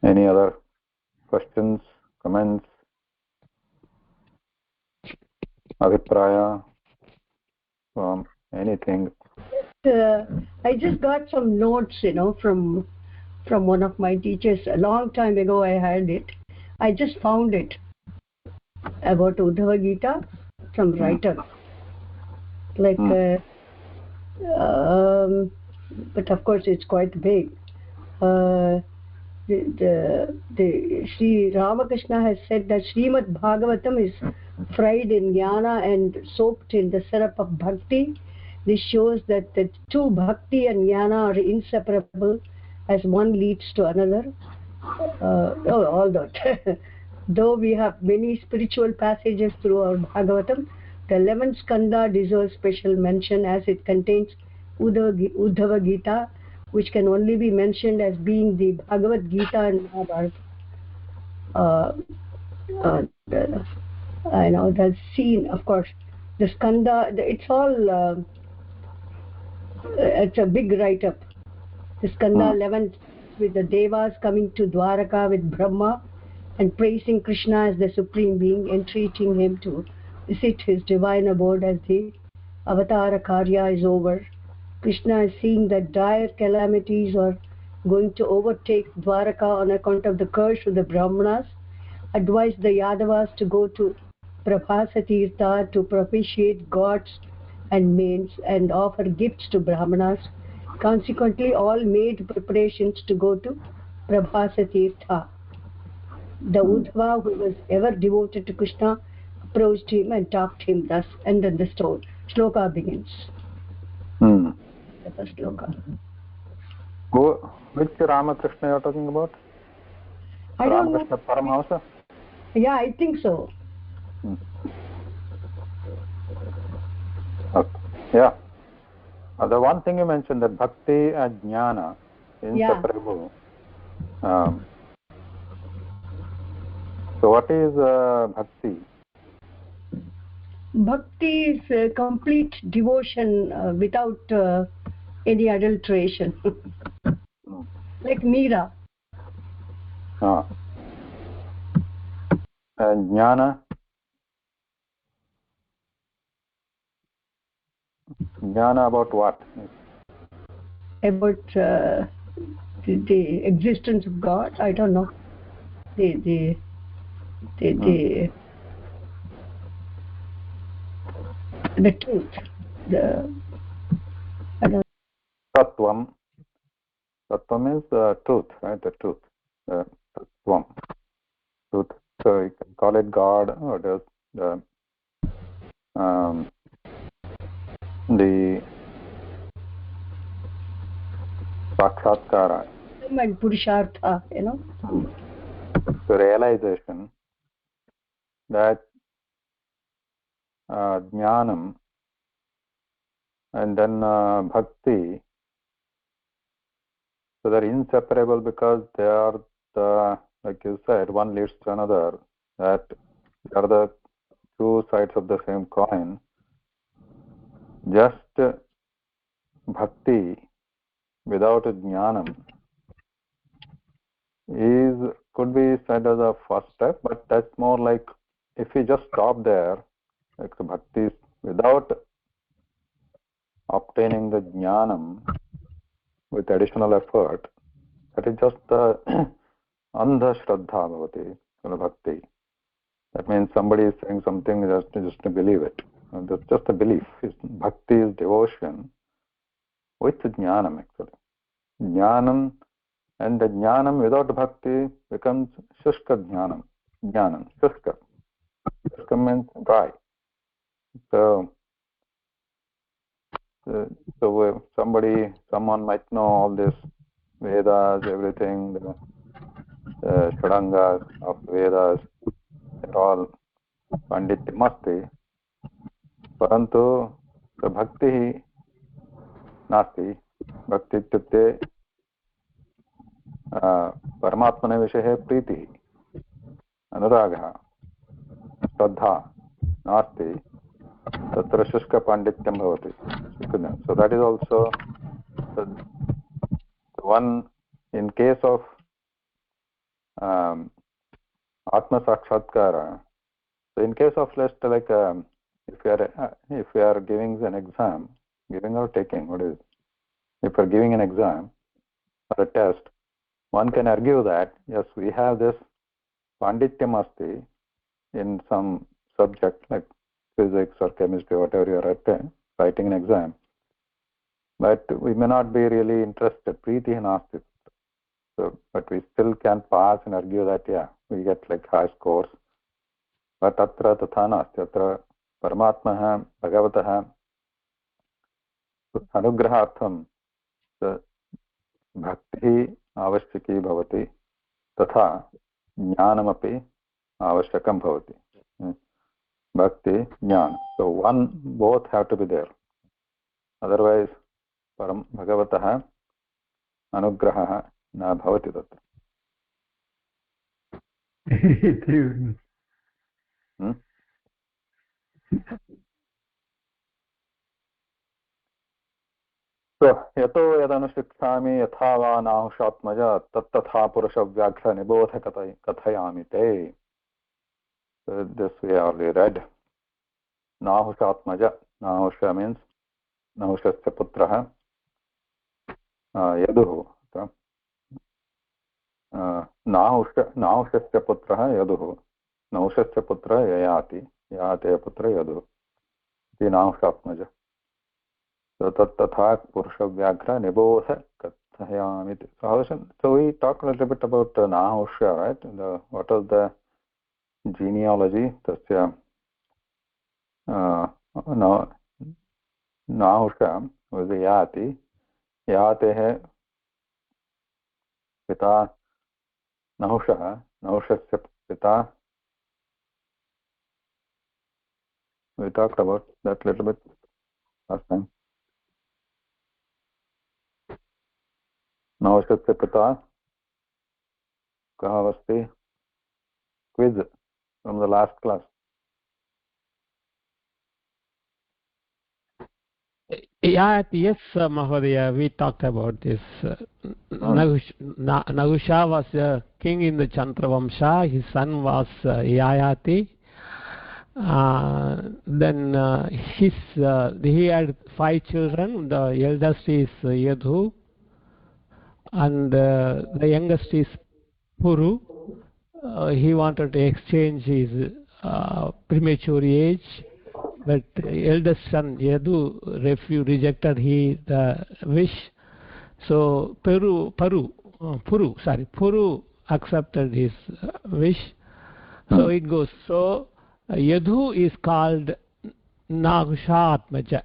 Any other questions, comments, abhipraya from anything? I just got some notes, from one of my teachers. A long time ago I had it. I just found it about Uddhava Gita from writer. Like, but of course it's quite big. The Sri Ramakrishna has said that Srimad Bhagavatam is fried in jnana and soaked in the syrup of bhakti. This shows that the two, bhakti and jnana, are inseparable, as one leads to another. All that. Though we have many spiritual passages through our Bhagavatam, the 11th skanda deserves special mention as it contains Uddhava Gita, which can only be mentioned as being the Bhagavad Gita and Mahabharata. I know the scene, of course, the skanda, it's all, it's a big write-up. The skanda 11 with the devas coming to Dwaraka with Brahma and praising Krishna as the supreme being, entreating him to visit his divine abode as the avatara karya is over. Krishna is seeing that dire calamities are going to overtake Dwaraka on account of the curse of the Brahmanas, advised the Yadavas to go to Prabhasa Tirtha to propitiate gods and maids and offer gifts to Brahmanas. Consequently, all made preparations to go to Prabhasa Tirtha. The Uddhava, who was ever devoted to Krishna, approached him and talked him thus, and then the shloka begins. The first shloka. Which Ramakrishna you are talking about? I don't know. Ramakrishna Paramhamsa? Yeah, I think so. Okay. Yeah. The one thing you mentioned, that bhakti and jnana, inseparable. Yeah. So what is bhakti? Bhakti is complete devotion without any adulteration. Like Meera. And jnana? Jnana about what? About the existence of God. I don't know. The truth. I don't. Tattvam. Tattvam is truth, right? The truth. Tattvam. Truth. So you can call it God, or just the sakshatkara. And purushartha, The realization that jnanam and then bhakti, so they're inseparable because they are the, like you said, one leads to another, that they are the two sides of the same coin. Just bhakti without jnanam could be said as a first step, but that's more like if you just stop there, like the bhakti without obtaining the jnanam with additional effort, that is just the andha shraddha bhavati, bhakti. That means somebody is saying something just to believe it. And that's just a belief. Bhakti is devotion with jnanam actually. Jnanam, and the jnanam without bhakti becomes shushka jnanam. Jnanam, shushka. Shushka means dry. So someone might know all this Vedas, everything, the Shadangas of Vedas, they're all Pandityamasti, Parantu the Bhakti Nasti. Bhakti ityukte Paramatmane Vishehe Priti, Anuragha, Shraddha Nasti, Tatra Shushka Pandityam Bhavati. So that is also the one, in case of Atma Sakshatkara. So in case of let's like if you are giving an exam, giving or taking, what is? If you are giving an exam or a test, one can argue that yes, we have this pandityam asti in some subject like physics or chemistry, whatever you are writing an exam, but we may not be really interested. Preeti nasti. So, but we still can pass and argue that yeah, we get like high scores. But atra tatha nasti. Atra Paramatmah Bhagavatah अनुग्रहार्थं भक्तिः आवश्यकी भवति तथा ज्ञानमपि आवश्यकं भवति. Bhakti, Jnana. So one, both have to be there. Otherwise, Param Bhagavatah Anugrahah na bhavati tatra. So, yato yadanushikshami yatha va nahushatmaja tatthatha purushavyakra nibodha kathayami te. So this we already read. Nahushatmaja. Nahusha means Nahushasya putraha yaduhu. नाहुषस्य पुत्रः यदुः नहुषस्य पुत्रः ययाति याते पुत्र यदुः इति नाहुषात्मज. तथा पुरुषव्याघ्र निबोध कथयामि. So we talked a little bit about Nahusha, right? What was the genealogy? Tasya Nahusha was Yati. Yateः पिता Nahushah. Nahushasya पिता. We talked about that a little bit last time. Nahushasya पिता कः अस्ति? Quiz from the last class. Yeah, yes, Mahodaya, we talked about this. Nahusha was a king in the Chandravamsha. His son was Yayati. Then he had 5 children. The eldest is Yadhu, and the youngest is Puru. He wanted to exchange his premature age, but eldest son Yadu rejected the wish. So Puru accepted his wish. So it goes. So Yadu is called Nahushatmaja.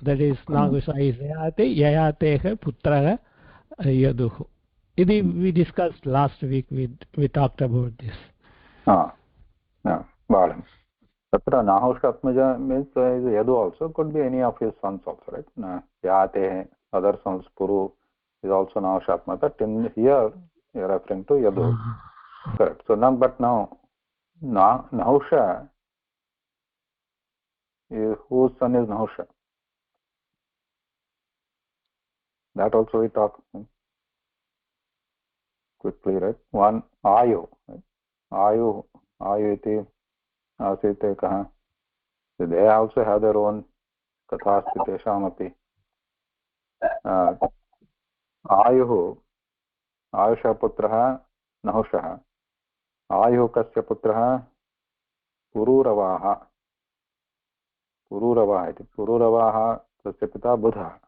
That is Nahusha is Yayateha Putraha Yaduhu. We discussed last week. We talked about this. Balam. Tatra Nahushatmaja means Yadu also could be any of his sons also, right? Yate, other sons, Puru is also Nahushatmaja. But in here you are referring to Yadu. Correct. So now, but now Nahusha, whose son is Nahusha? That also we talk quickly, right? One Ayu, right? Ayu iti asite kaha. So they also have their own kathasti teshamapi. Ayuhu Ayusha putraha Nahushaha. Ayuhu kasya putraha Pururavaha. Pururavaha iti. Pururavaha tasya pita Buddha.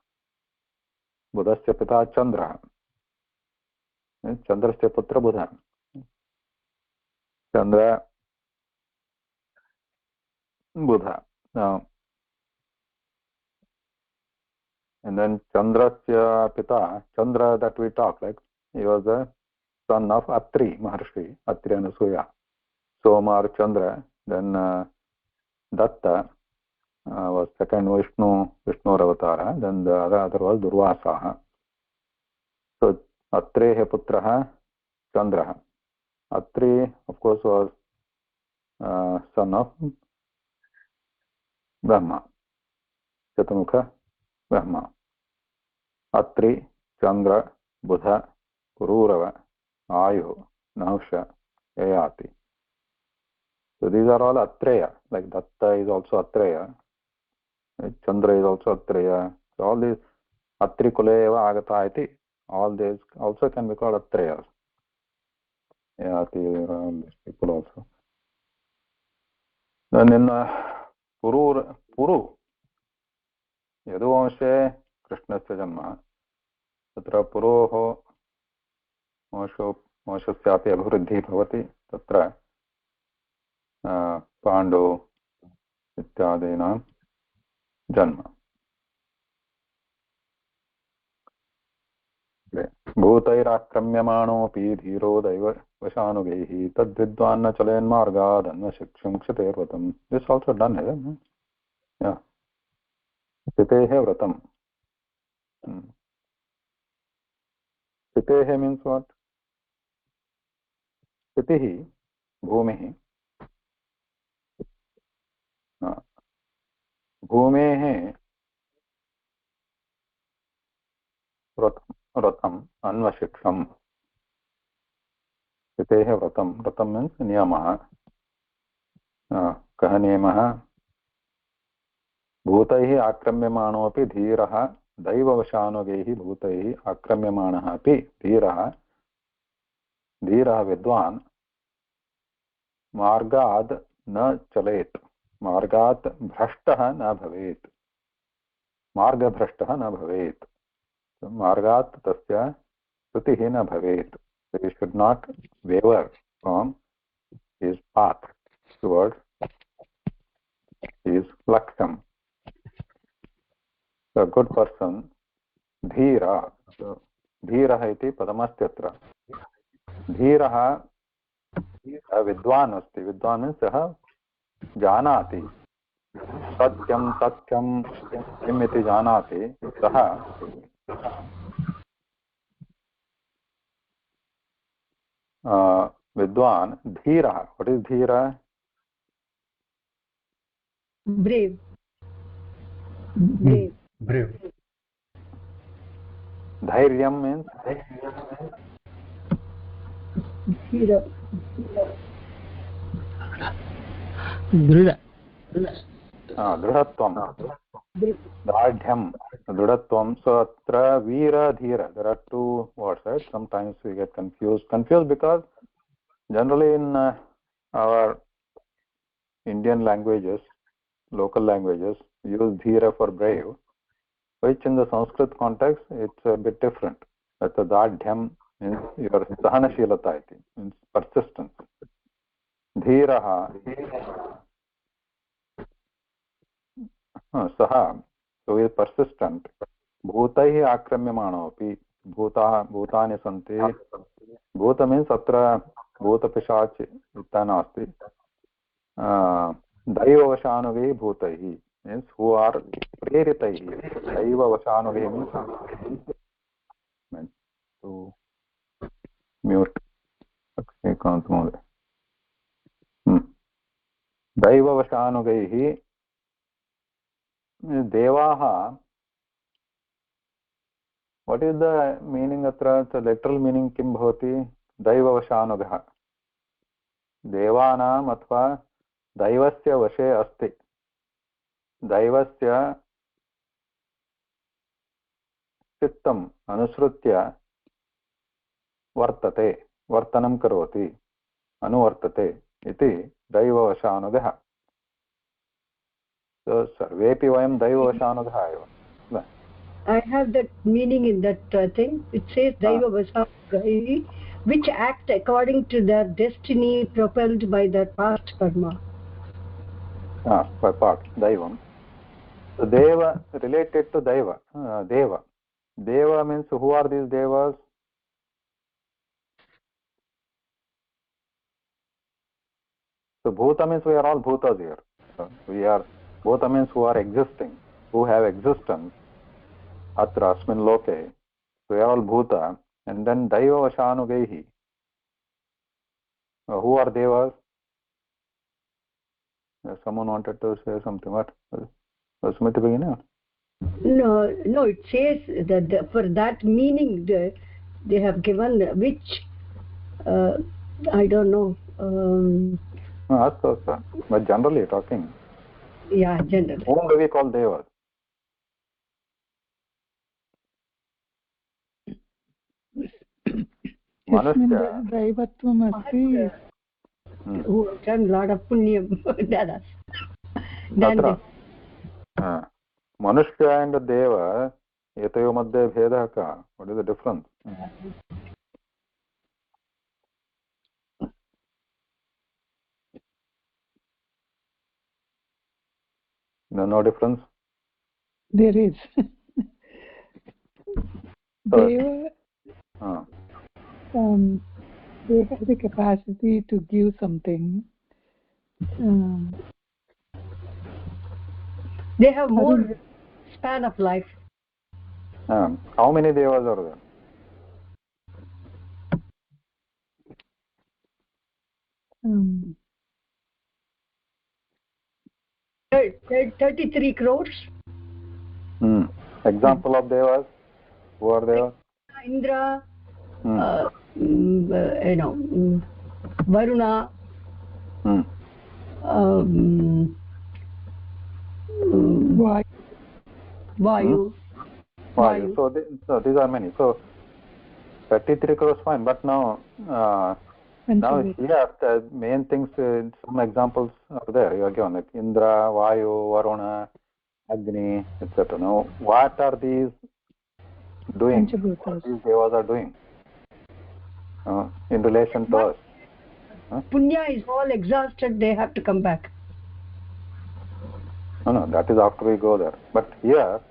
Buddhasya pita Chandra. Chandrasya putra Buddha. Chandra Buddha. Now, and then Chandrasya pita, Chandra that we talked, like he was a son of Atri Maharshi, Atri Anasuya. Somar Chandra, then Datta was second Vishnu Avatara, then the other was Durvasaha. So Atreha Putraha Chandraha. Atri, of course, was son of Brahma, Chaturmukha Brahma. Atri, Chandra, Buddha, Pururava, Ayu. Nausha, Yayati. So these are all Atreya, like Datta is also Atreya, Chandra is also Atreya. So all these Atrikule eva agata iti, all these also can be called Atreyas. Yayati, all these people also. Then in Puru, Yaduvamshe Krishnasya Janma, तत्र पुरोः मोक्षस्यापि अभिवृद्धिः भवति तत्र पाण्डु इत्यादीनां जन्म भूतैराक्रम्यमाणोऽपि धीरो दैववशानुगैः तद्विद्वान् न चलेन्मार्गाद् अन्वशिक्षं क्षितेर्व्रतम्. This also done है स्थितेः व्रतम्. स्थितेः means what? स्थितिः भूमिः, भूमेः व्रतम् अन्वशिक्षम्. स्थितेः व्रतं, व्रतं मीन्स् नियमः. कः नियमः? भूतैः आक्रम्यमाणोऽपि धीरः दैववशानुगैः भूतैः आक्रम्यमाणः अपि धीरः विद्वान् मार्गात् न चलेत्, मार्गात् भ्रष्टः न भवेत्, मार्गभ्रष्टः न भवेत्, मार्गात् तस्य च्युतिः न भवेत्. He should not waver from his path towards his laksham. A good person, धीरा, धीरः इति पदमस्ति अत्र. धीरः विद्वान् अस्ति. विद्वान् मीन्स् सः जानाति सत्यं तथ्यं किम् इति जानाति. सः विद्वान् धीरः. व्हाट इज धीरः? Brave. धैर्यं मीन्स् दृढत्वं, दार्ढ्यं, दृढत्वं. सो अत्र वीर धीर, there are two words, right? Sometimes we get confused because generally in our Indian languages, local languages, use dhira for brave, which in the Sanskrit context it's a bit different. That's a dadhyam means your sahanashilata iti, means persistence. Dhiraha, saha, so he is persistent. Bhutaihi akramyamanopi, bhutani santi. Bhuta means atra bhuta pishach ittana asti. Daivavashanugaihi bhutaihi means who are preritaihi. Daivavashanugaihi means to mute. Daivavashanugaihi devaha. What is the meaning atra? The literal meaning kim bhavati? Daivavashanugah. देवानाम् अथवा दैवस्य वशे अस्ति. दैवस्य चित्तम् अनुसृत्य वर्तते, वर्तनं करोति, अनुवर्तते इति दैववशानुगः. सर्वेपि वयं दैववशानुगः एव. I have that meaning in that thing. It says Daiva Vasagaihi, which act according to their destiny propelled by their past karma. By part, Daivam. So Deva related to Daiva. Deva. Deva means who are these Devas? So Bhuta means we are all Bhutas here. We are, Bhuta means who are existing, who have existence. Atra asmin loke. So we are all Bhuta. And then Daiva Vashanugaihi. Who are Devas? Someone wanted to say something. What? Smriti begin? No, it says that for that meaning they have given which I don't know. No, ask, but generally talking. Yeah, generally. Whom do we call devas? यस्मिन् Manusya. दैवत्वम् अस्ति Who have done lot of punyam. Then Tatra. Manushya and Deva, etayo madhye bhedah ka? What is the difference? No difference? there is Deva, they have the capacity to give something. they have more span of life. How many devas are there? 33 crores. Example of devas? Who are devas? Indra, Varuna, Vayu. So these are many. So 33 crores fine, but now here the main things, some examples are there. You are given like Indra, Vayu, Varuna, Agni, etc. Now what are these doing? What these devas are doing in relation to us? Punya is all exhausted, they have to come back. No, that is after we go there. But here,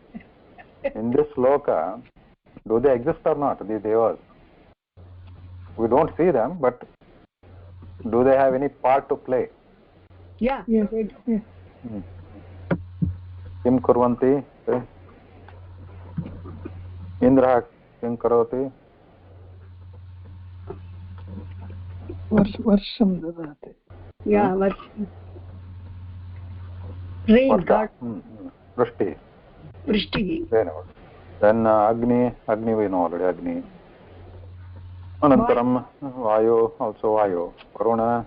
in this sloka, do they exist or not, these devas? We don't see them, but do they have any part to play? Yeah. Yes. Kim kurvanti? Indra kim karoti? Varsham dadate. Yeah, Varsham. Rain, God. Vrishti. Vrishti. Then Agni we know already, Agni. Anantaram, Vayu, also Vayu. Varuna.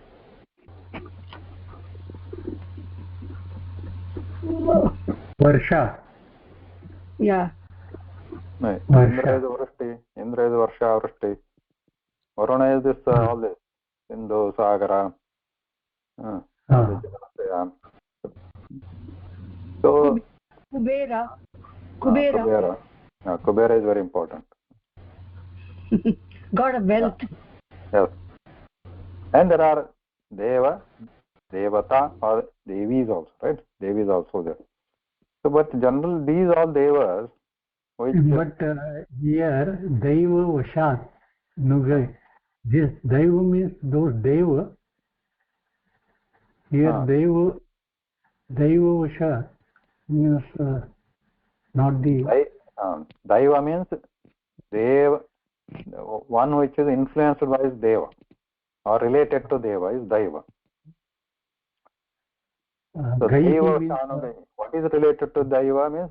Varsha. Yeah. Indra is Vrishti. Indra is Varsha, Vrishti. Varuna is this, all this. Sindhu, Sagara. So Kubera. Kubera is very important. God of wealth. Yes. And there are Deva, Devata or Devis also, right? Devis also there. So but general these all Devas. But here Daiva Vashat Nuga. This Daiva means those Deva. Here Daiva Vashat means not the Daiva means Deva, one which is influenced by Deva or related to Deva is Daiva. So Daiva means, what is related to Daiva means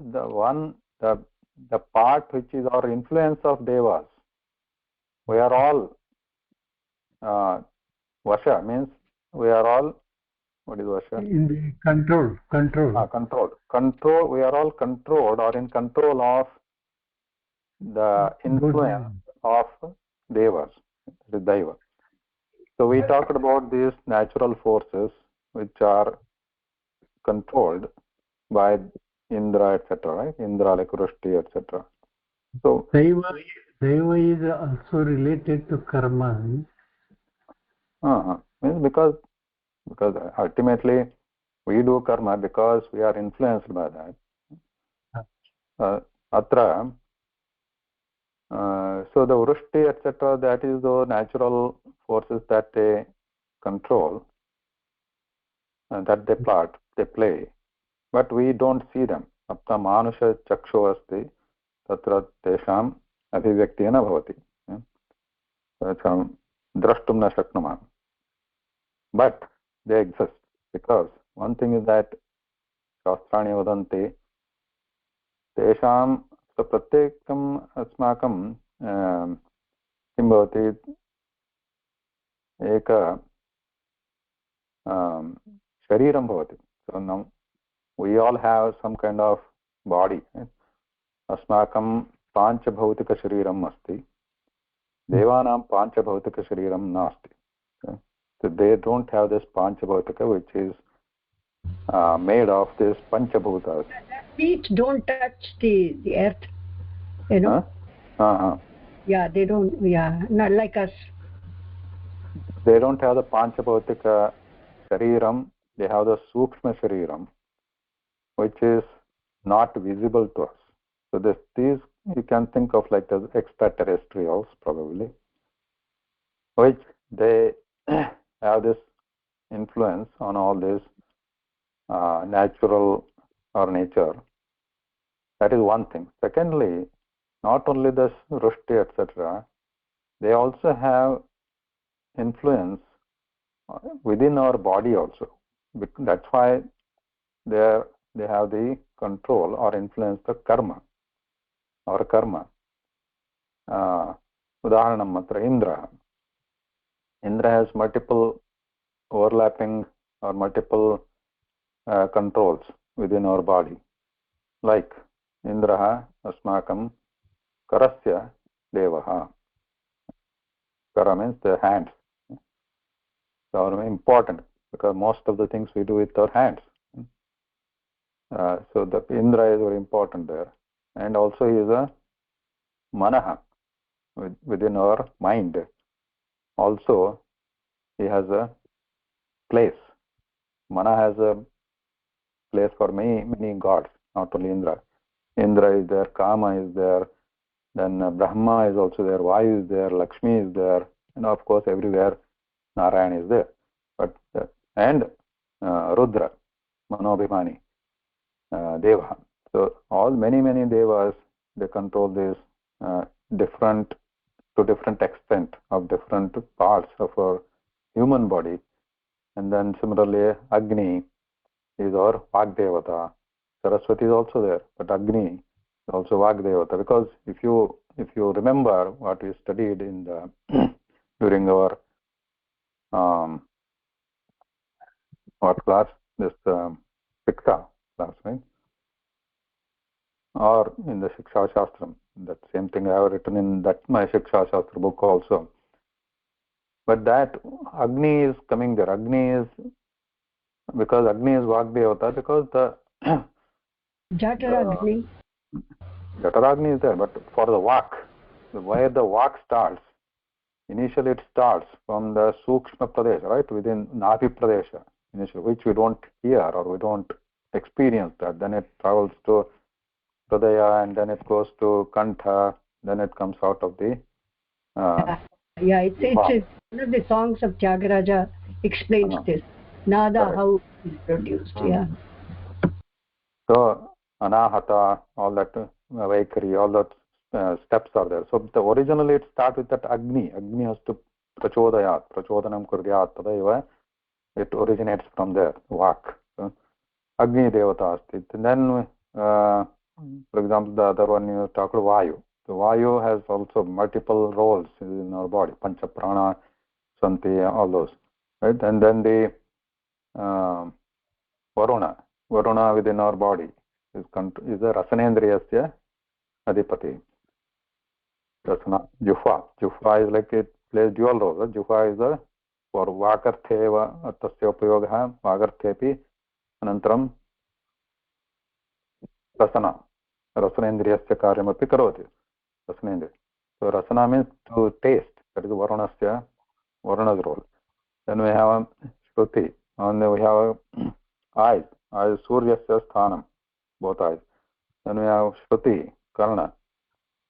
the part which is our influence of Devas. We are all Vasha means we are all, what is Vasha? In the control. Control. We are all controlled or in control of the influence of Devas, the Daiva. So we talked about these natural forces which are controlled by Indra, etc. Right? Indra, like Vrishti, etc. So Daiva is also related to karma. Means because ultimately we do karma because we are influenced by that. Atra. So the Vrishti, etc., that is the natural forces that they control, that they play, but we don't see them. Apta manusha chaksho asti, tatra tesham abhivyakti na bhavati. Drashtum na shaknumah. But they exist because one thing is that शास्त्राणि वदन्ति तेषां प्रत्येकम् अस्माकं किं भवति एक शरीरं भवति. So now we all have some kind of body. अस्माकं पाञ्चभौतिकशरीरम् अस्ति. देवानां पाञ्चभौतिकशरीरं नास्ति. So they don't have this panchabhautika, which is made of this panchabhutas. Feet don't touch the earth, you know. Yeah, they don't. Yeah, not like us. They don't have the panchabhautika shariram. They have the sukshma shariram, which is not visible to us. So these you can think of like the extraterrestrials probably, which they have this influence on all this natural or nature. That is one thing. Secondly, not only the Rushti, etc., they also have influence within our body also. That's why they have the control or influence the karma, our karma. Udaharanam matra Indra. Indra has multiple overlapping or multiple controls within our body. Like Indraha asmakam karasya devaha. Kara means the hands. They are important because most of the things we do with our hands. So the Indra is very important there. And also he is a manaha within our mind. Also he has a place. Mana has a place for many gods, not only Indra. Indra is there, Kama is there, then Brahma is also there, Vayu is there, Lakshmi is there, and of course everywhere Narayan is there. But and Rudra, Manobhimani, Deva. So all many devas, they control this different extent of different parts of our human body. And then similarly Agni is our Vagdevata. Saraswati is also there, but Agni is also Vagdevata, because if you remember what we studied in the during our what class, this Shiksha class, right? Or in the Shiksha Shastram, that same thing I have written in that my Shiksha Shastra book also. But that Agni is coming there. Agni is because Agni is Vagdevata, because the Jataragni. Jataragni is there, but for the Vak, where the Vak starts, initially it starts from the Sukshma Pradesh, right, within Nabi Pradesha, initially, which we don't hear or we don't experience that. Then it travels to Pradaya, and then it goes to Kantha, then it comes out of the yeah, it's one of the songs of Tyagaraja explains this. Nada, how it is produced, yeah. So Anahata, all that Vaikari, all that steps are there. So originally it starts with that Agni. Agni has to prachodayat, prachodanam kuryat, tadaiva. It originates from there, Vak. So, Agni Devata asti. And then, for example, the other one you talked about Vayu. So Vayu has also multiple roles in our body, Pancha Prana, Santi, all those, right? And then the Varuna within our body is the Rasanendriyasya Adipati. Rasana. Juhva is like it plays dual role. Juhva is for Vakartheva tasya upayogaha, Vakarthepi, anantaram Rasana. Rasanendriyasya karyamapi karoti. Rasanendriya. So Rasana means to taste. That is Varuna's role. Then we have Shruti. And then we have eyes. Eyes Suryasya sthanam. Both eyes. Then we have Shruti, Karna.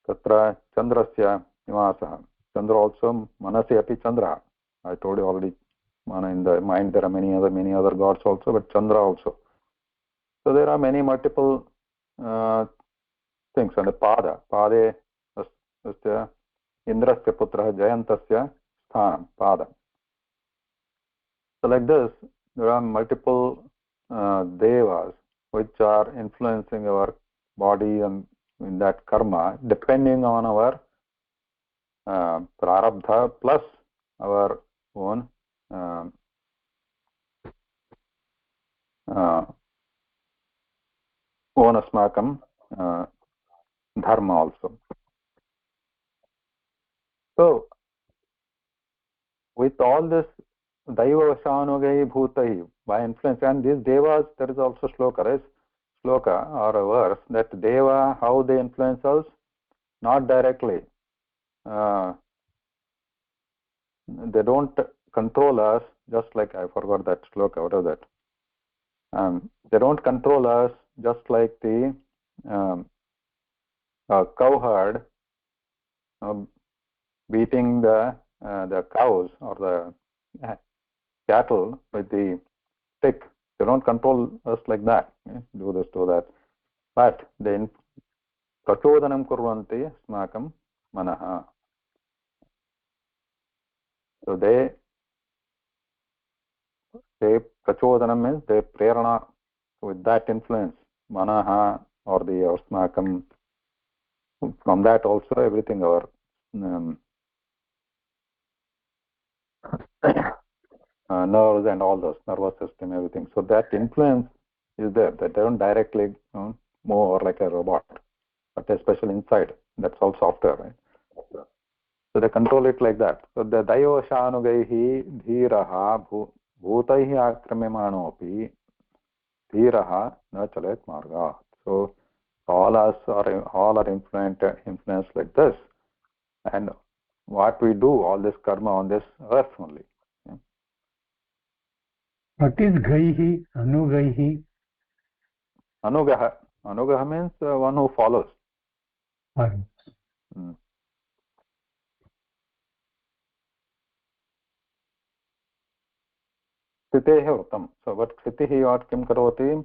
Tatra Chandrasya Nivasah. Chandra also, Manasi api Chandra. I told you already, in the mind there are many other gods also, but Chandra also. So there are many multiple things. And the Pada. Pade asya Indrasya putra Jayantasya sthanam. Pada. So like this, there are multiple devas which are influencing our body and in that karma, depending on our prarabdha plus our own own asmakam dharma also. So with all this daiva vashanugai bhutai, by influence, and these devas, there is also shloka, right? Shloka or a verse that deva, how they influence us, not directly. They don't control us, just like, I forgot that shloka, what is that? They don't control us just like the cow herd beating the cows or the cattle with the stick. They don't control us like that. Do this, do that. But they prachodhanam kurvanti asmakam manaha. So they prachodhanam means they prerana, with that influence, manaha or the asmakam. From that also everything our nerves and all those, nervous system, everything. So that influence is there. That they don't directly move like a robot, but especially inside. That's all software, right? So they control it like that. So the dayoshanugaihi dhiraha bhutaihi akramyamanopi dhiraha na chalet marga. So all are influenced like this. And what we do, all this karma on this earth only. What is gaihi, anugaihi? Anugaha. Anugaha means one who follows. Fine. स्थितेः वृत्तं. So but स्थितिः what किं करोति?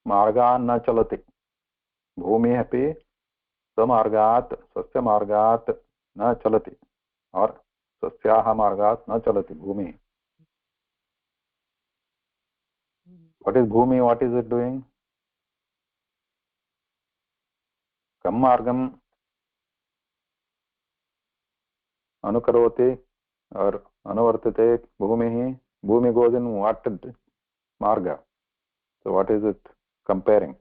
मार्गान् न चलति. भूमिः अपि स्वस्य मार्गात् न चलति. और स्वस्याः मार्गात् न चलति भूमिः. What is bhumi? What is it doing? कं मार्गं अनुकरोति और अनुवर्तते भूमिः. Bhumi goes in what marga? So what is it comparing?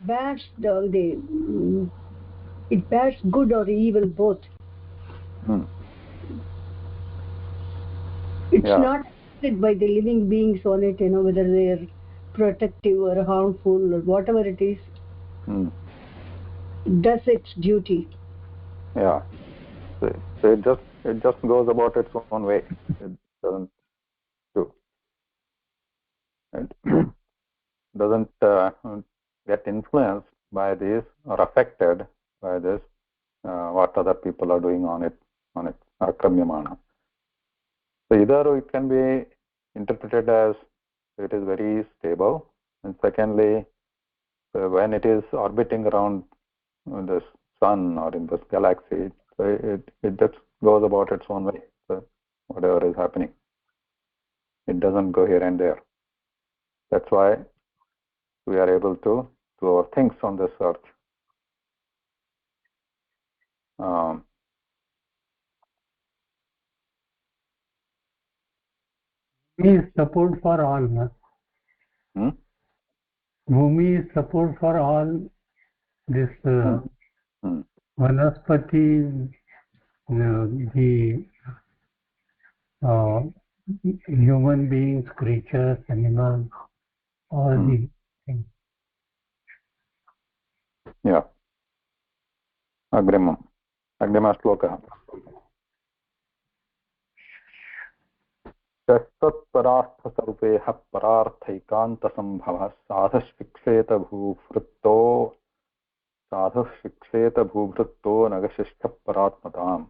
Bears it bears good or evil both. It's not affected by the living beings on it, whether they are protective or harmful or whatever it is. It does its duty. Yeah. So it just goes about its own way. It doesn't do. It doesn't get influenced by this or affected by this what other people are doing on it akramyamana. So either it can be interpreted as it is very stable, and secondly, when it is orbiting around the sun or in this galaxy, so it just goes about its own way. So whatever is happening, it doesn't go here and there. That's why we are able to do our things on this earth. Bhumi is support for all. No? Bhumi is support for all. This vanaspati, the human beings, creatures, animals, all the things. Yeah. Agrimam श्लोकः. तत्परार्थस्वरूपेह परार्थैकान्तसम्भवः साधुशिक्षेत भूभृत्तो नगशिष्टः परात्मताम्.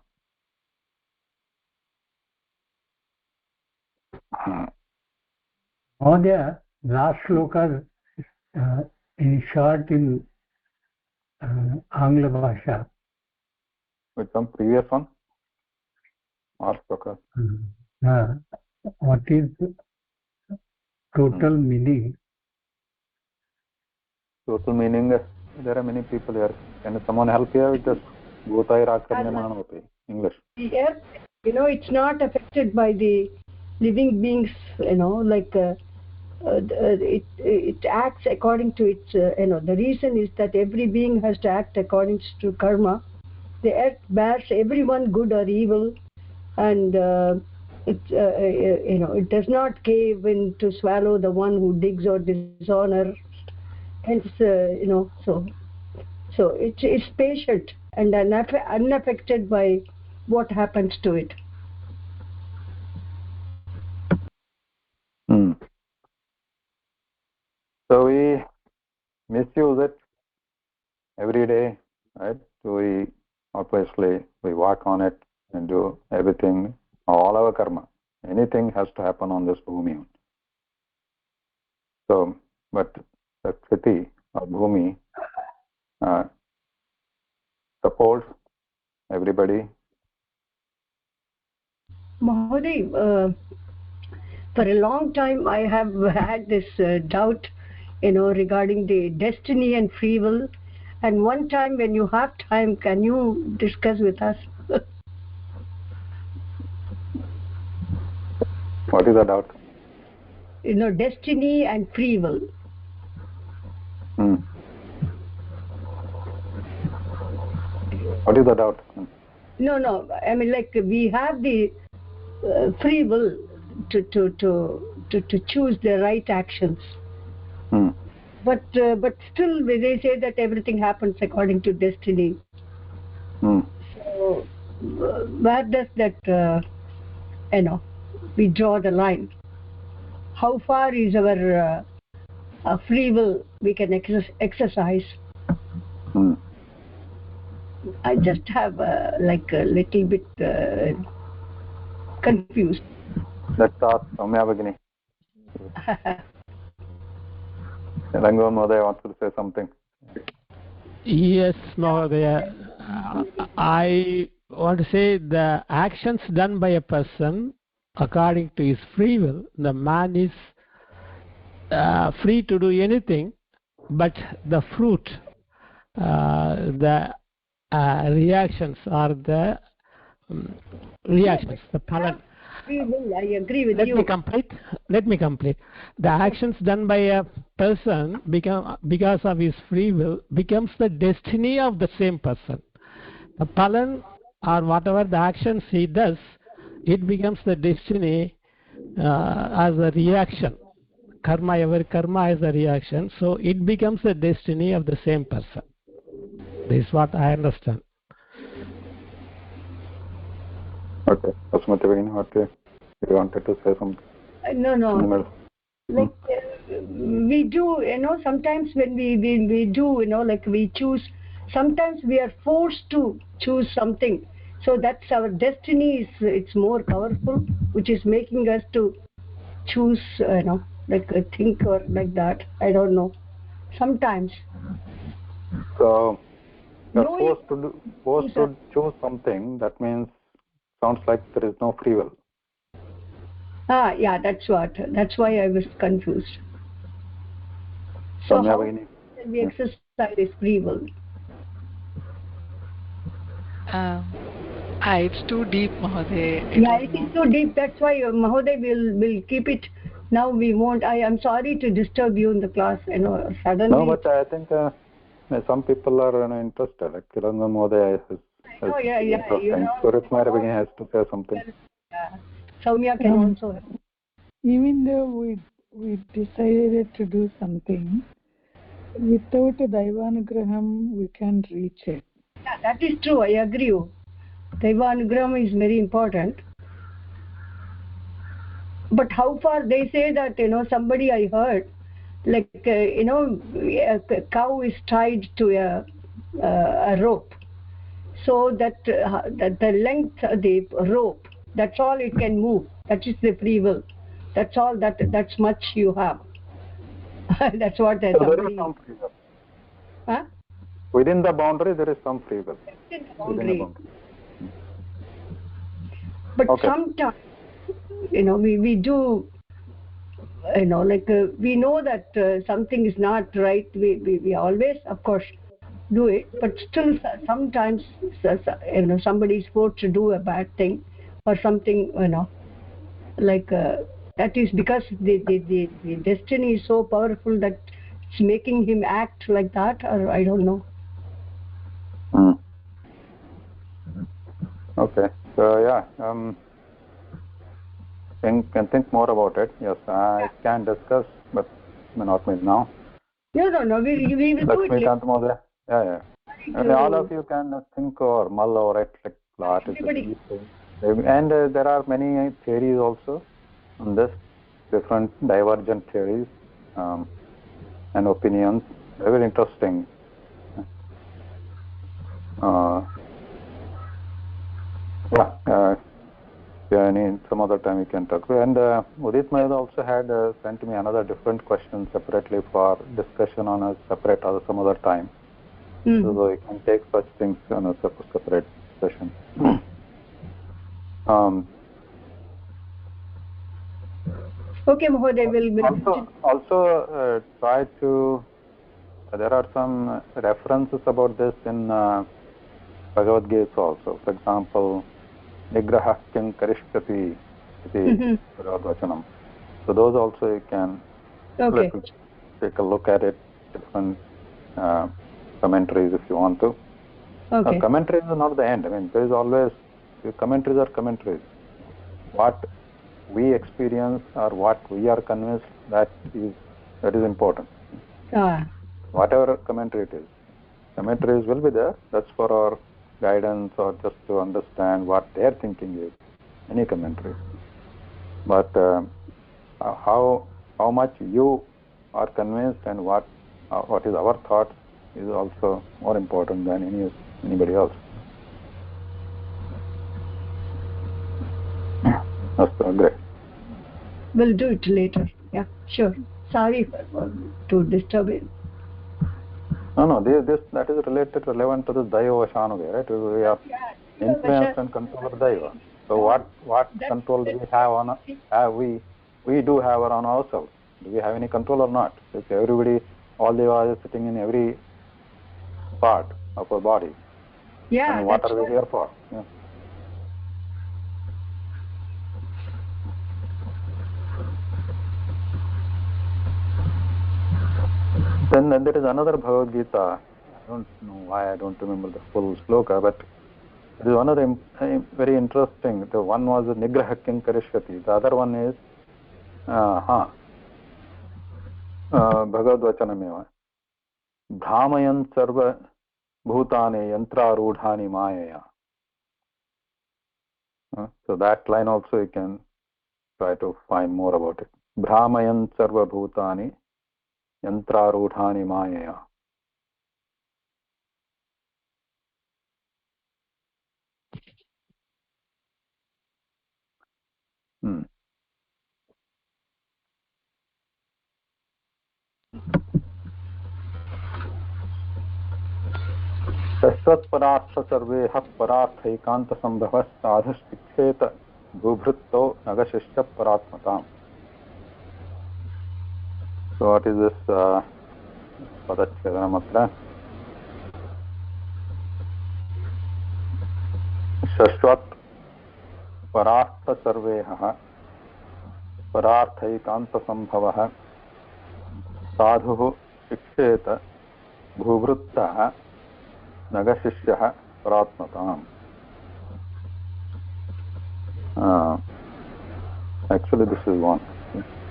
Mahodaya, last shloka in short in Angla Bhasha. With some previous one? Or shloka? What is total meaning? Total meaning, there are many people here. Can someone help here with this? bhutairakarnyamanoti English. The earth, it's not affected by the living beings, like it acts according to its, the reason is that every being has to act according to karma. The earth bears everyone, good or evil, and it does not cave in to swallow the one who digs or dishonor. Hence, so it's patient and unaffected by what happens to it. So we misuse it every day, right? We obviously we work on it and do everything, all our karma. Anything has to happen on this bhumi. So, but the kriti or bhumi supports everybody. Mahoday, for a long time I have had this doubt, regarding the destiny and free will. And one time, when you have time, can you discuss with us? What is the doubt? Destiny and free will. What is the doubt? No. I mean, like, we have the free will to choose the right actions. But still, they say that everything happens according to destiny. So, where does that, we draw the line? How far is our free will we can exercise? I just have like a little bit confused. Let's ask Soumya Bhagini. Rangan Mahoday wants to say something. Yes, Mahodaya. I want to say the actions done by a person according to his free will, the man is free to do anything, but the fruit, the reactions are the reactions, the palan. Free will, I agree with you. Let me complete. The actions done by a person because of his free will becomes the destiny of the same person. The palan, or whatever the actions he does, it becomes the destiny as a reaction. Every karma is a reaction, so it becomes the destiny of the same person. This is what I understand. Okay, Basmati Bhagini, what you wanted to say something? No. Like we do, sometimes when we do, like we choose. Sometimes we are forced to choose something. So that's our destiny. It's more powerful, which is making us to choose, like think or like that. I don't know. Sometimes. So you're forced to choose something. That means sounds like there is no free will. Yeah, that's why I was confused. So how can we exercise this free will? It's too deep, Mahoday. Yeah, it is too deep. That's why Mahoday will keep it. Now we won't. I am sorry to disturb you in the class. Suddenly. No, but I think some people are interested. Like Rangan Mahoday is interesting. So Rithmaya Bhagini has to say something. Yeah. Soumya can also help. Even though we decided to do something, without a Daivanugraham, we can't reach it. Yeah, that is true. I agree. Daivanugraham is very important. But how far they say that, somebody I heard, like, a cow is tied to a rope. So that the length of the rope, that's all it can move. That is the free will. That's all. That's much you have. That's what so somebody. There is some free will. Huh? Within the boundary, there is some free will. Within the boundary. But sometimes, we do, like we know that something is not right. We always, of course, do it, but still sometimes somebody is forced to do a bad thing or something, like that is because the destiny is so powerful that it's making him act like that, or I don't know. Okay, so yeah, think more about it. Yes, I can discuss, but may not meet now. No, we will do it later. Yeah. And all of you can think or mull over it like what is the key thing. And there are many theories also on this, different divergent theories and opinions. Very interesting. Some other time we can talk. And Udit Mayad also had sent me another different question separately for discussion on a separate or some other time. So we can take such things on a separate session. Okay, Mahoday, will also try to. There are some references about this in Bhagavad Gita also. For example, Nigrahah Kim Karishkati iti Bhagavad. So those also you can take a look at it, different commentaries if you want to. Okay. Commentaries are not the end. I mean, there is always, commentaries are commentaries. What we experience or what we are convinced, that is important. Whatever commentary it is, commentaries will be there. That's for our guidance or just to understand what their thinking is. Any commentary, but how much you are convinced and what is our thought is also more important than anybody else. Great. We'll do it later. Yeah, sure. Sorry to disturb you. No, that is relevant to the Daiva Vashanuga, right? We are influenced and controlled Daiva. So what control do we have on? We do have on ourselves. Do we have any control or not? If everybody, all Deva is sitting in every part of our body. Yeah. And what are we here for? Yeah. Then there is another Bhagavad Gita. I don't know why I don't remember the full sloka, but there is another very interesting. The one was Nigraha Kim Karishkati. The other one is Bhagavad Vachanameva. Bhramayan sarva bhutane yantrarudhani mayaya. So that line also you can try to find more about it. Bhramayan sarva bhutani yantrarudhani mayaya. शश्वत्परार्थ सर्वे परार्थैकांत संभव साधुशिक्षेत भूभृत्तो नगशिष्य परात्मताम्. So what is this padachedana matra? शश्वत् परार्थ सर्वेह परार्थैकांत संभवः साधुः शिक्षेत भूभृत्तः नगशिष्यः परात्मताम्. Actually this is one.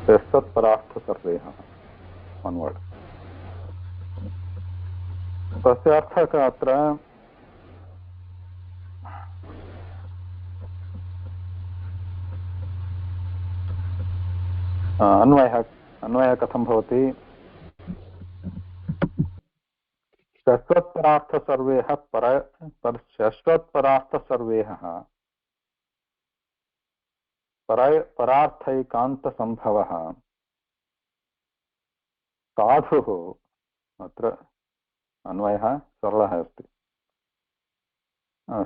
शश्वत् परार्थ सर्वेह, one word. तस्य अर्थः कः अत्र? अन्वयः कथं भवति? शश्वत्परार्थ सर्वेह शश्वत्परार्थ सर्वेह परार्थैकांत संभवः साधुः. अत्र अन्वयः सरलः अस्ति.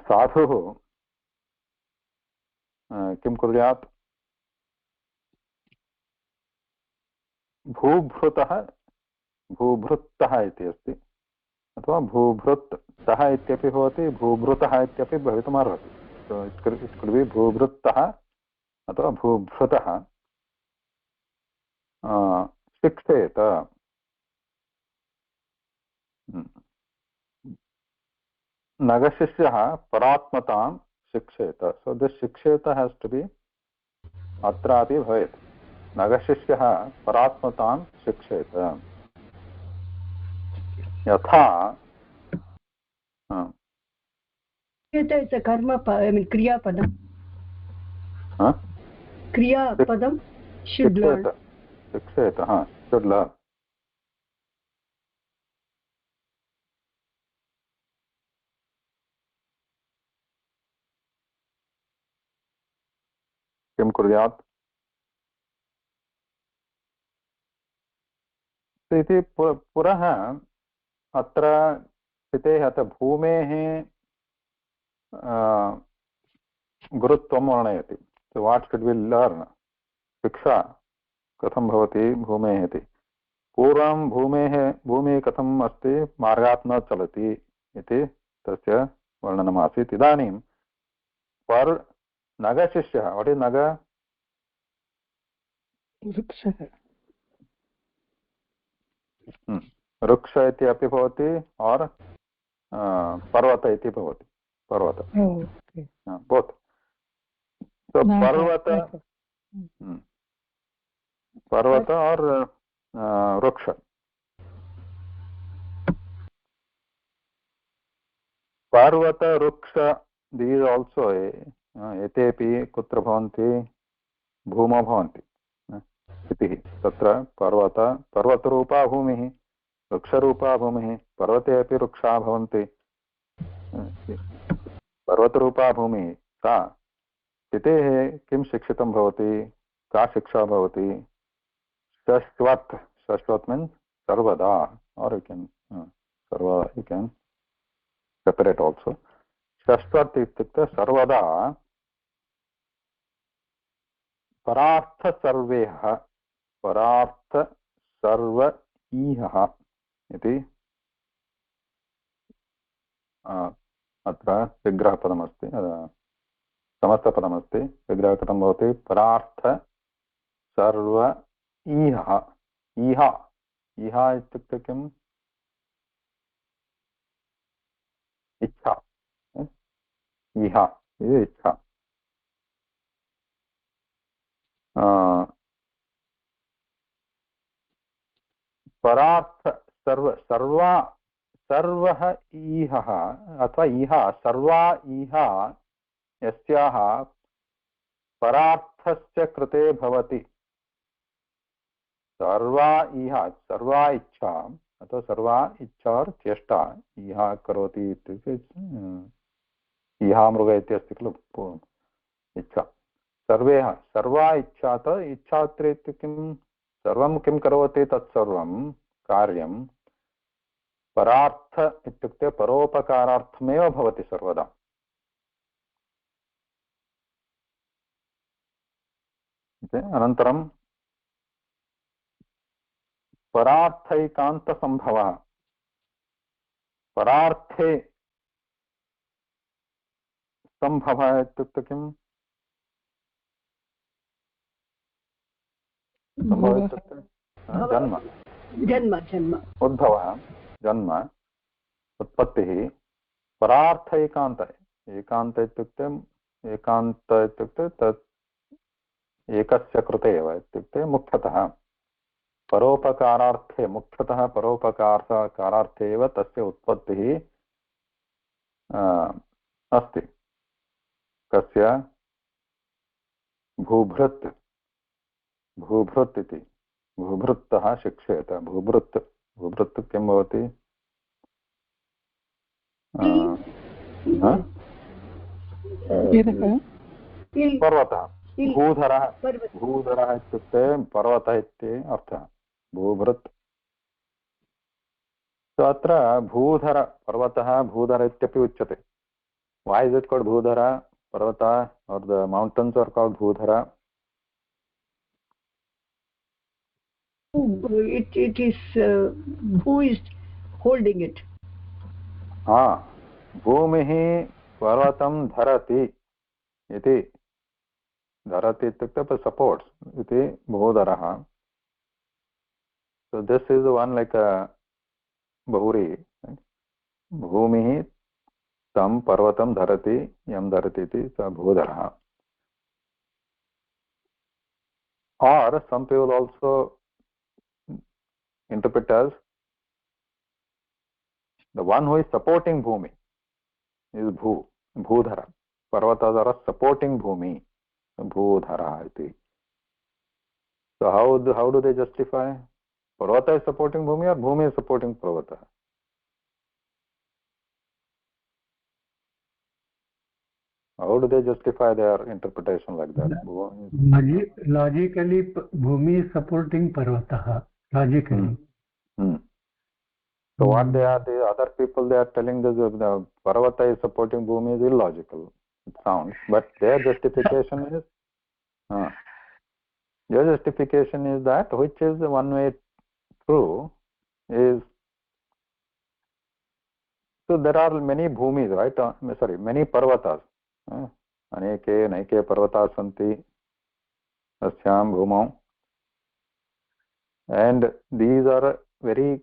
साधुः किं कुर्यात्? भूभृतः इति अस्ति. अथवा भूभृत्तः इत्यपि भवति, भूभृतः इत्यपि भवितुमर्हति. So it could be भूभृत्तः अथवा भूभृतः शिक्षेत. नगशिष्यः परात्मतां शिक्षेत. So this शिक्षेत has to be अत्रापि भवेत्. नगशिष्यः परात्मतां शिक्षेत. यथा It's a karma, I mean kriya padam. Kriya padam should learn. शिक्षेत, should learn. किं कुर्यात् इति पुनः अत्र स्थितेः अत्र भूमेः गुरुत्वं वर्णयति. So what should we learn? शिक्षा कथं भवति भूमेः इति. पूर्वं भूमिः कथम् अस्ति, मार्गात् न चलति इति तस्य वर्णनमासीत्. इदानीं नगशिष्यः, वाट् इस् नग? वृक्षः. वृक्ष इति अपि भवति और पर्वत इति भवति. पर्वत बोत्. पर्वत और वृक्ष. पर्वत वृक्ष दीस् आल्सो एतेपि कुत्र भवन्ति, भूमौ भवन्ति. स्थितिः तत्र पर्वतरूपा भूमिः, वृक्षरूपा भूमिः. पर्वते अपि वृक्षाः भवन्ति. पर्वतरूपा भूमिः सा स्थितेः किं शिक्षितं भवति, का शिक्षा भवति? शाश्वत मीन्स् सर्वदा, or you can separate also. शाश्वत इत्युक्ते सर्वदा परार्थ सर्वेह, परार्थ सर्वईहः इति अत्र विग्रहपदमस्ति, समस्तपदमस्ति. विग्रहः कथं भवति? परार्थ सर्वईहः. ईहा इत्युक्ते किम्? इच्छा. ईहा इति इच्छा. परार्थ सर्वः ईहः अथवा ईहा, सर्वा ईहा यस्याः परार्थस्य कृते भवति. सर्वा ईहा, सर्वा इच्छा अथवा सर्वा इच्छा और चेष्टा ईहा करोति इत्युक्ते ईहा मृग इति अस्ति खलु इच्छा. सर्वा इच्छा. इच्छा इत्युक्ते किं? सर्वं किं करोति तत्सर्वं कार्यं परार्थ इत्युक्ते परोपकारार्थमेव भवति सर्वदा. अनन्तरं परार्थैकान्तसम्भवः. परार्थे सम्भवः इत्युक्ते किम्? सम्भवः इत्युक्ते जन्म. उद्भवः, जन्म, उत्पत्तिः. परार्थ एकान्त. एकान्त इत्युक्ते तत् एकस्य कृते एव इत्युक्ते मुख्यतः परोपकारार्थे, मुख्यतः परोपकारार्थे एव तस्य उत्पत्तिः अस्ति. कस्य? भूभृत् इति. भूभृत्तः शिक्षेत. भूभृत् किं भवति? पर्वतः. भूधरः इत्युक्ते पर्वतः इति अर्थः. भूभृत्. अत्र भूधर, पर्वतः भूधर इत्यपि उच्यते. Why is it called Bhudhara? Parvata or the mountains are called Bhudhara? It is who is holding it? भूमिः पर्वतं धरति इति धरति इत्युक्ते सपोर्ट्स् इति भूधरः. So this is one like a bahuri. Bhumihi tam parvatam dharati yam dharati iti sa bhudharah. Or some people also interpret as the one who is supporting bhumi is bhudhara. Parvatas are supporting bhumi, bhudhara iti. So how do they justify? Parvata is supporting bhumi or bhumi is supporting parvata? How do they justify their interpretation like that? Logically, bhumi is supporting parvata. Logically. So what they are, the other people, they are telling this, the Parvata is supporting Bhumi is illogical. It sounds, but their justification is, that which is the one way true is, so there are many Bhumis, right? Many Parvatas. Aneke, naike Parvatas santi asyam bhumau. And these are very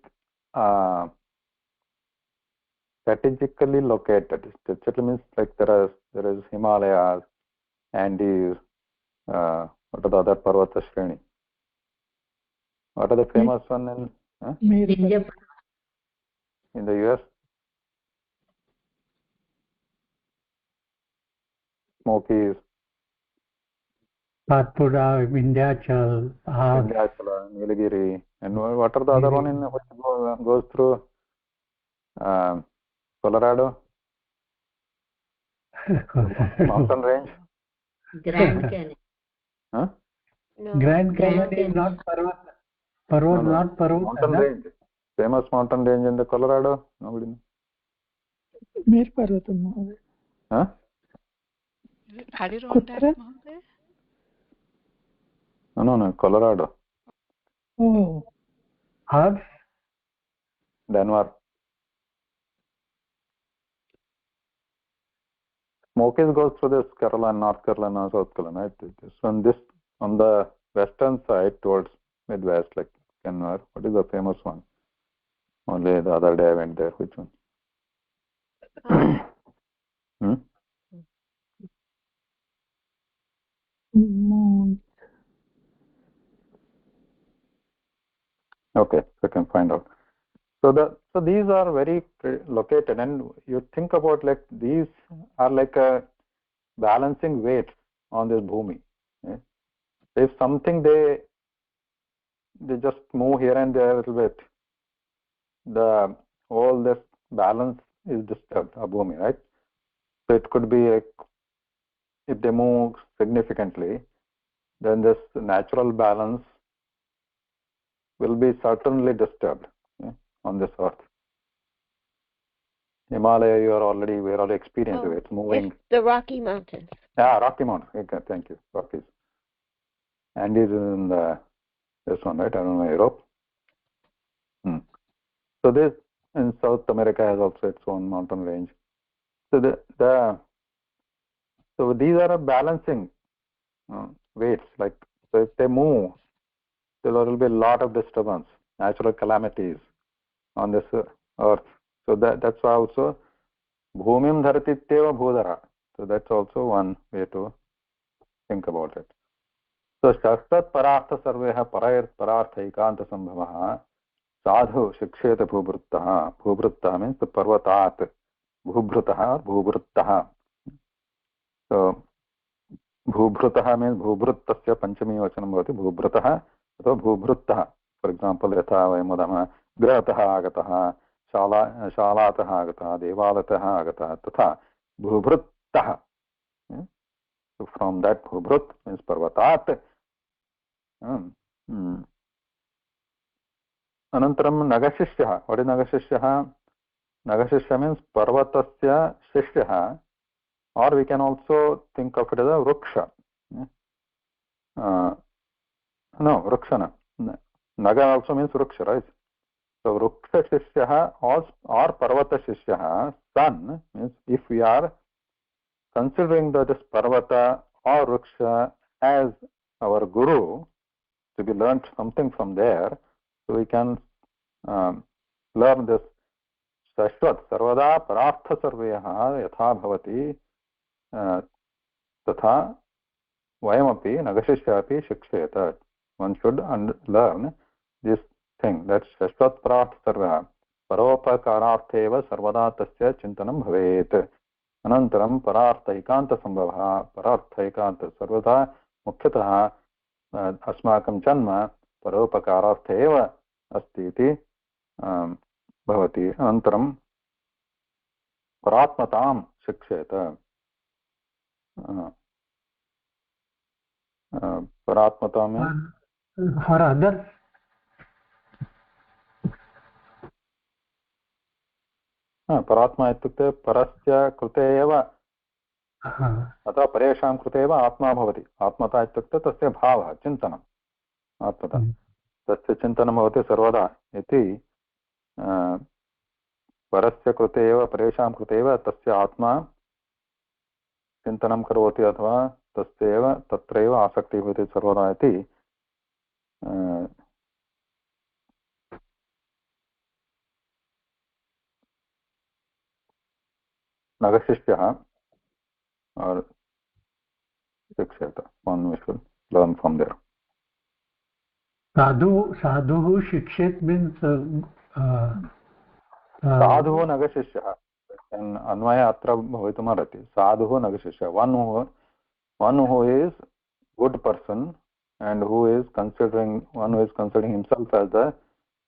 strategically located. Strategically means like there is Himalayas, Andes, what are the other Parvata Shreni? What are the famous one in the US? Smokies. Satpura, Vindhyachal, Nilgiri. And what are the other one in which goes through Colorado? Mountain range? Grand Canyon. Huh? No, Grand Canyon is not Parvata. Not Parvata. Mountain range. Famous mountain range in the Colorado? Nobody knows. Mir Parvatam, Mahoday. Huh? Is it Adirondack, Mahoday? No, Colorado. Oh. Harps? Denver. Smokies goes through this Carolina, North Carolina, South Carolina. Right? On the western side towards Midwest, like Denver. What is the famous one? Only the other day I went there. Which one? Okay, so I can find out. So these are very located, and you think about like these are like a balancing weight on this bhumi. Okay? If something they just move here and there a little bit, all this balance is disturbed, a bhumi, right? So it could be like if they move significantly, then this natural balance will be certainly disturbed on this earth. Himalaya, we are already experiencing it. It's moving. It's the Rocky Mountains. Yeah, Rocky Mountains. Okay, thank you. Rockies. And is in this one, right? I don't know, Europe. So this in South America has also its own mountain range. So so these are a balancing weights. Like so, if they move, there will be a lot of disturbance, natural calamities on this earth. So that's why also bhumim dharati teva bhudara. So that's also one way to think about it. So shastat parartha sarveha parartha ekanta sambhavaha sadhu shiksheta bhubruttaha means the parvatat bhubruttaha. So bhubruttaha means bhubrittasya panchami vachanam bhavati bhubruttaha अथवा भूभृत्तः. For example यथा वयं वदामः गृहतः आगतः, शालातः आगतः, देवालयतः आगतः, तथा भूभृत्तः. So from that bhubhrut means parvatat. Anantaram nagashishyah. What is nagashishyah? Nagashishyah means parvatasya shishyah, or we can also think of it as a vruksha. No, vrukshana. Naga also means vruksha, right? So Ruksha Shishyaha or Parvata Shishyaha, son, means if we are considering that this Parvata or Ruksha as our Guru, to be learnt something from there, so we can learn this Shashvat, Sarvada Parartha Sarveha Yatha Bhavati Tatha Vayamapi Nagashishyapi Shikshayata. One should learn this thing, that Shashvat Parartha Sarveha Paropakarateva Sarvada Tasya Chintanam Bhavet. Anantaram Parartha Ekanta Sambhavaha Parartha Ekanta Sarvada Mukhyatah अस्माकं जन्म परोपकारार्थ एव अस्ति इति भवति. अनन्तरं परात्मतां शिक्षेत. परात्मतां for others. परात्मा इत्युक्ते परस्य कृते एव अथवा परेषां कृते एव आत्मा भवति. आत्मता इत्युक्ते तस्य भावः, चिन्तनम्. आत्मता तस्य चिन्तनं भवति सर्वदा इति. परस्य कृते एव परेषां कृते एव तस्य आत्मा चिन्तनं करोति अथवा तस्यैव तत्रैव आसक्तिः भवति सर्वदा इति नगशिष्यः or Shikshata. One we should learn from there. Sadhu Shikshet means Sadhu Nagashishya. And Anvaya Atra Bhavitumarati. Sadhu Nagashishya. One who is good person and who is considering himself as the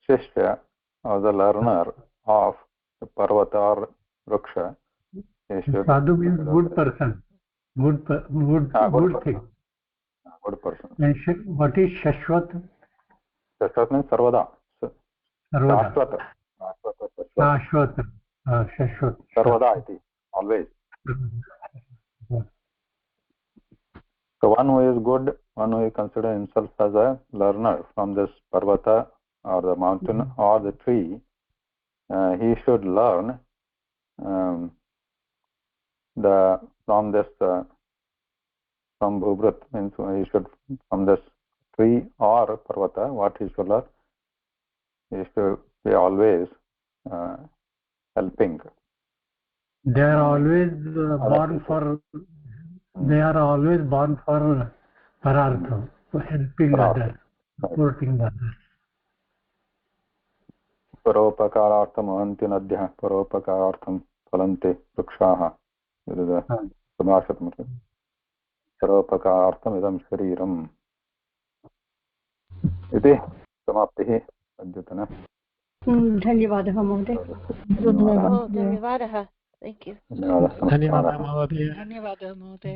Shishya or the learner of the Parvata or Ruksha. Sadhu means good person. Good thing. Good person. And what is Shashwat? Shashwat means Sarvada. Sarvada. Shashwat. Shashwat. Sarvada iti. Always. So one who is good, one who considers himself as a learner from this Parvata or the mountain or the tree, he should learn from Bhubrat, means he should from this tree or Parvata, what he should learn, he should be always helping. They are always born for Parartha, for helping others, supporting others. Paropakaraartham avanti nadyah paropakaraartham phalante vrikshaah. This is a Bhasha. Paropakaraartham idam shariram. Iti samaptihi adhyatana. धन्यवादः महोदय. धन्यवादः. Thank you. धन्यवादः महोदय. धन्यवादः महोदय.